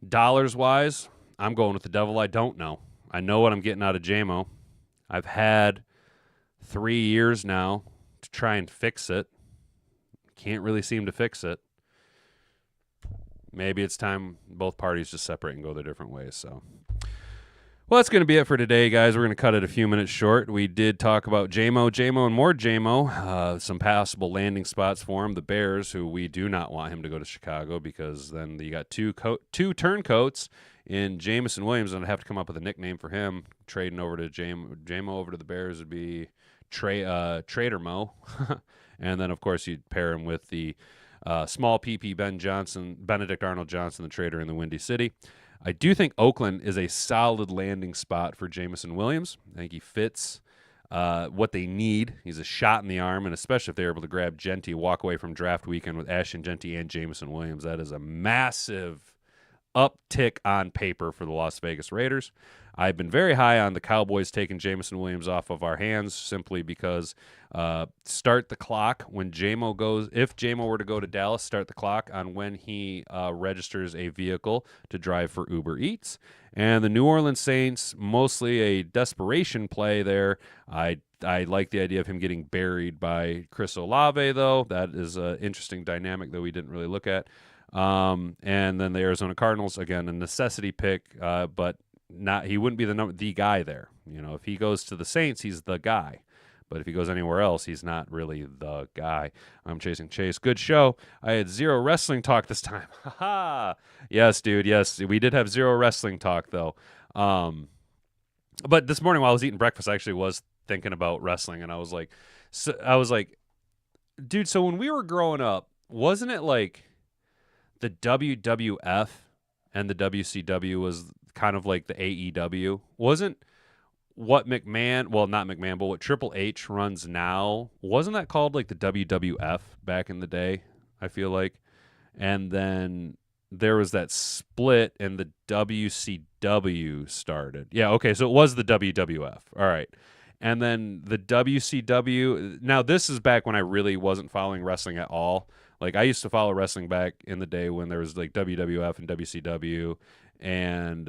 Dollars-wise, I'm going with the devil I don't know. I know what I'm getting out of Jamo. I've had 3 years now to try and fix it. Can't really seem to fix it. Maybe it's time both parties just separate and go their different ways. So, well, that's going to be it for today, guys. We're going to cut it a few minutes short. We did talk about Jamo, and more Jamo. Some possible landing spots for him. The Bears, who we do not want him to go to Chicago because then you got two turncoats in Jameson Williams, and I'd have to come up with a nickname for him. Trading over to Jamo over to the Bears would be Trader Mo. And then, of course, you'd pair him with the small PP Benedict Arnold Johnson, the trader in the Windy City. I do think Oakland is a solid landing spot for Jameson Williams. I think he fits what they need. He's a shot in the arm, and especially if they're able to grab Genty, walk away from draft weekend with Ashton Genty and Jameson Williams, that is a massive uptick on paper for the Las Vegas Raiders. I've been very high on the Cowboys taking Jameson Williams off of our hands simply because start the clock when Jamo goes. If Jamo were to go to Dallas, start the clock on when he registers a vehicle to drive for Uber Eats. And the New Orleans Saints, mostly a desperation play there. I like the idea of him getting buried by Chris Olave, though. That is an interesting dynamic that we didn't really look at. And then the Arizona Cardinals, again, a necessity pick, but he wouldn't be the guy there. You know, if he goes to the Saints, he's the guy. But if he goes anywhere else, he's not really the guy. I'm chasing Chase. Good show. I had zero wrestling talk this time. Ha! Yes, dude. Yes, we did have zero wrestling talk though. But this morning while I was eating breakfast, I actually was thinking about wrestling, and I was like, dude. So when we were growing up, wasn't it like the WWF and the WCW was kind of like the AEW? Wasn't what not McMahon, but what Triple H runs now, wasn't that called like the WWF back in the day, I feel like? And then there was that split and the WCW started. Yeah, okay, so it was the WWF. All right. And then the WCW, now this is back when I really wasn't following wrestling at all. Like, I used to follow wrestling back in the day when there was, like, WWF and WCW. And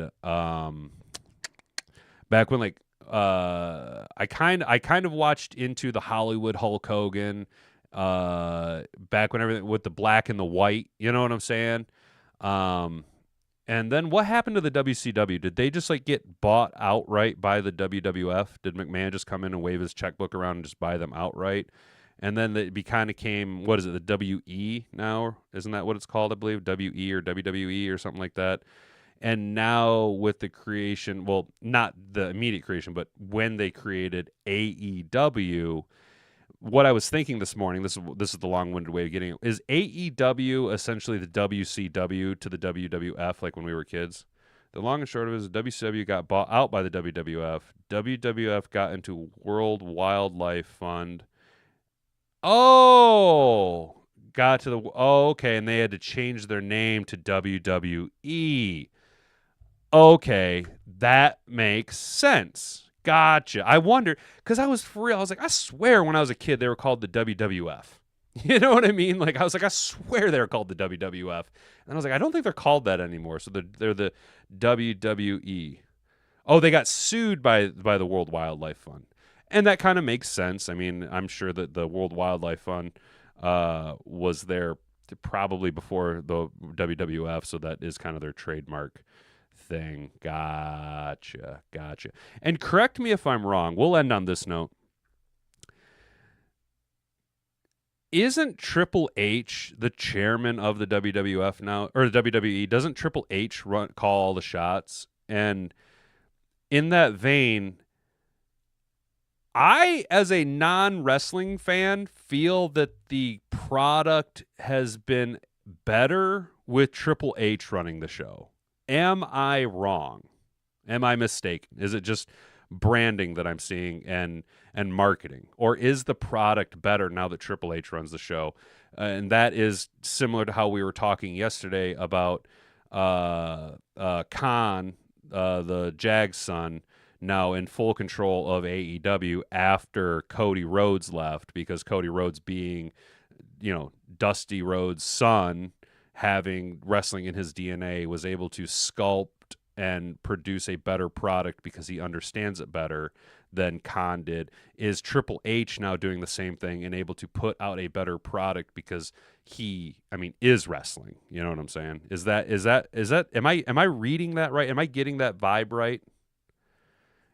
back when, like, I kind of watched into the Hollywood Hulk Hogan back when everything with the black and the white, you know what I'm saying? Um and then what happened to the WCW? Did they just like get bought outright by the WWF? Did McMahon just come in and wave his checkbook around and just buy them outright? And then it kind of came, what is it, the WE now? Isn't that what it's called, I believe? WE or WWE or something like that. And now with the creation, well, not the immediate creation, but when they created AEW, what I was thinking this morning, this is the long-winded way of getting it, is AEW essentially the WCW to the WWF, like when we were kids? The long and short of it is WCW got bought out by the WWF. WWF got into World Wildlife Fund. Oh, got to the, oh, okay, and they had to change their name to WWE. Okay, that makes sense. Gotcha. I wonder, because I was for real. I was like, I swear when I was a kid, they were called the WWF. You know what I mean? Like, I was like, I swear they were called the WWF. And I was like, I don't think they're called that anymore. So they're the WWE. Oh, they got sued by the World Wildlife Fund. And that kind of makes sense. I mean, I'm sure that the World Wildlife Fund was there probably before the WWF. So that is kind of their trademark thing. Gotcha. And correct me if I'm wrong. We'll end on this note. Isn't Triple H the chairman of the WWF now, or the WWE? Doesn't Triple H call all the shots? And in that vein, I, as a non-wrestling fan, feel that the product has been better with Triple H running the show. Am I wrong? Am I mistaken? Is it just branding that I'm seeing and marketing? Or is the product better now that Triple H runs the show? And that is similar to how we were talking yesterday about Khan, the Jag's son, now in full control of AEW after Cody Rhodes left, because Cody Rhodes being, Dusty Rhodes' son, having wrestling in his DNA, was able to sculpt and produce a better product because he understands it better than Khan did. Is Triple H now doing the same thing and able to put out a better product because he, is wrestling? You know what I'm saying? Is that am I reading that right? Am I getting that vibe right?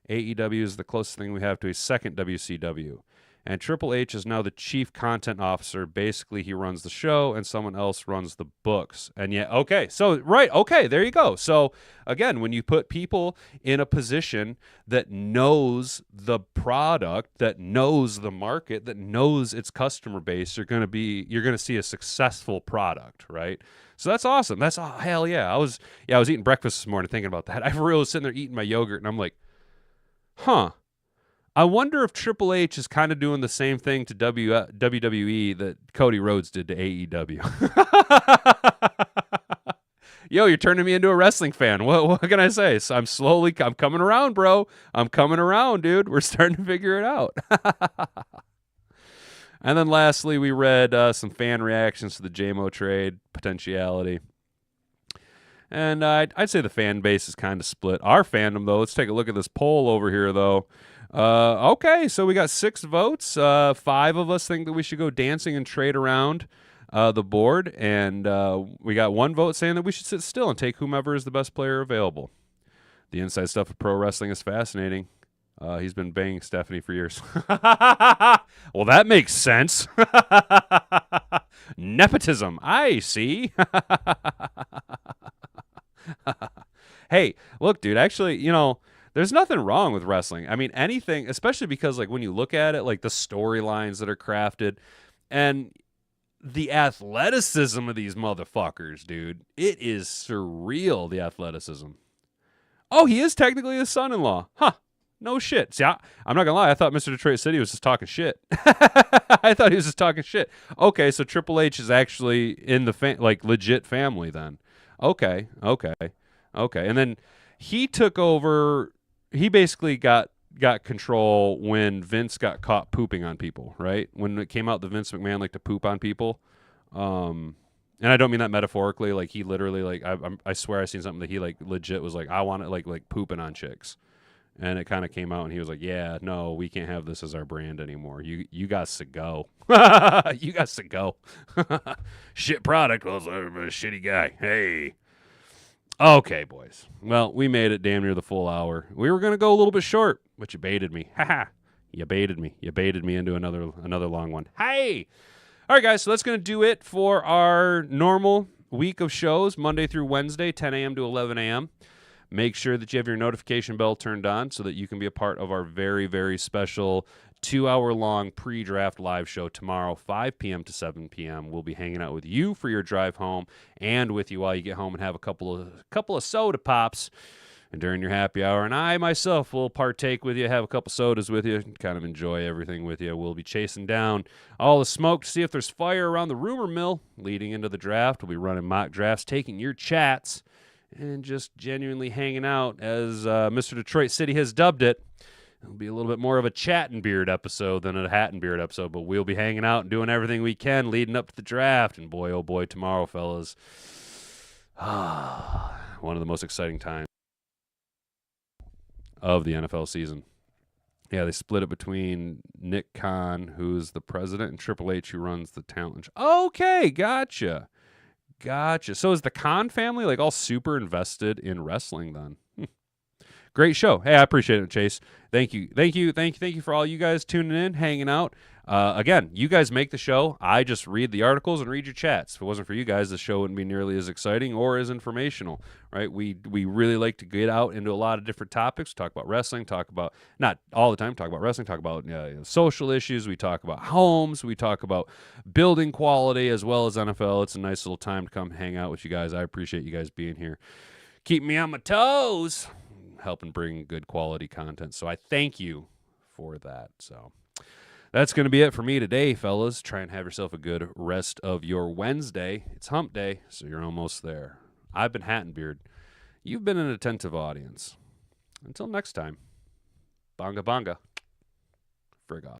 AEW is the closest thing we have to a second WCW. And Triple H is now the chief content officer. Basically, he runs the show and someone else runs the books. And yet, okay, there you go. So, again, when you put people in a position that knows the product, that knows the market, that knows its customer base, you're going to see a successful product, right? So that's awesome. Hell yeah. I was eating breakfast this morning thinking about that. I really was sitting there eating my yogurt, and I'm like, I wonder if Triple H is kind of doing the same thing to WWE that Cody Rhodes did to AEW. Yo, you're turning me into a wrestling fan. What can I say? So I'm coming around, bro. I'm coming around, dude. We're starting to figure it out. And then lastly, we read some fan reactions to the Jamo trade potentiality. And I'd say the fan base is kind of split. Our fandom, though, let's take a look at this poll over here, though. Okay, so we got 6 votes. 5 of us think that we should go dancing and trade around the board. And we got 1 vote saying that we should sit still and take whomever is the best player available. The inside stuff of pro wrestling is fascinating. He's been banging Stephanie for years. Well, that makes sense. Nepotism, I see. Hey, look, dude, actually, there's nothing wrong with wrestling. Anything, especially because, like, when you look at it, like, the storylines that are crafted and the athleticism of these motherfuckers, dude, it is surreal, the athleticism. Oh, he is technically his son-in-law. Huh. No shit. See, I'm not gonna lie. I thought Mr. Detroit City was just talking shit. I thought he was just talking shit. Okay, so Triple H is actually in the legit family then. Okay. And then he took over. He basically got control when Vince got caught pooping on people, right? When it came out that Vince McMahon liked to poop on people. And I don't mean that metaphorically. Like, he literally, like, I swear I seen something that he, like, legit was like, I want it like pooping on chicks. And it kind of came out, and he was like, "Yeah, no, we can't have this as our brand anymore. You got to go. You got to go. Shit product. Well, I'm a shitty guy. Hey." Okay, boys. Well, we made it damn near the full hour. We were going to go a little bit short, but you baited me. Ha. You baited me. You baited me into another long one. Hey. All right, guys, so that's going to do it for our normal week of shows, Monday through Wednesday, 10 a.m. to 11 a.m. Make sure that you have your notification bell turned on so that you can be a part of our very, very special 2-hour-long pre-draft live show tomorrow, 5 p.m. to 7 p.m. We'll be hanging out with you for your drive home and with you while you get home and have a couple of soda pops and during your happy hour. And I myself will partake with you, have a couple sodas with you, kind of enjoy everything with you. We'll be chasing down all the smoke to see if there's fire around the rumor mill leading into the draft. We'll be running mock drafts, taking your chats, and just genuinely hanging out, as Mr. Detroit City has dubbed it. It'll be a little bit more of a chat and beard episode than a hat and beard episode, but we'll be hanging out and doing everything we can leading up to the draft. And boy, oh boy, tomorrow, fellas, one of the most exciting times of the NFL season. Yeah, they split it between Nick Khan, who's the president, and Triple H, who runs the talent. Okay, gotcha. So is the Khan family like all super invested in wrestling then? Great show. Hey, I appreciate it, Chase. Thank you for all you guys tuning in, hanging out. Again, you guys make the show. I just read the articles and read your chats. If it wasn't for you guys, the show wouldn't be nearly as exciting or as informational, right? We really like to get out into a lot of different topics. Talk about wrestling, not all the time, talk about wrestling, talk about social issues. We talk about homes. We talk about building quality as well as NFL. It's a nice little time to come hang out with you guys. I appreciate you guys being here. Keep me on my toes, helping bring good quality content. So I thank you for that. So that's going to be it for me today, fellas. Try and have yourself a good rest of your Wednesday. It's hump day, so you're almost there. I've been Hat and Beard. You've been an attentive audience. Until next time, bonga bonga. Frig off.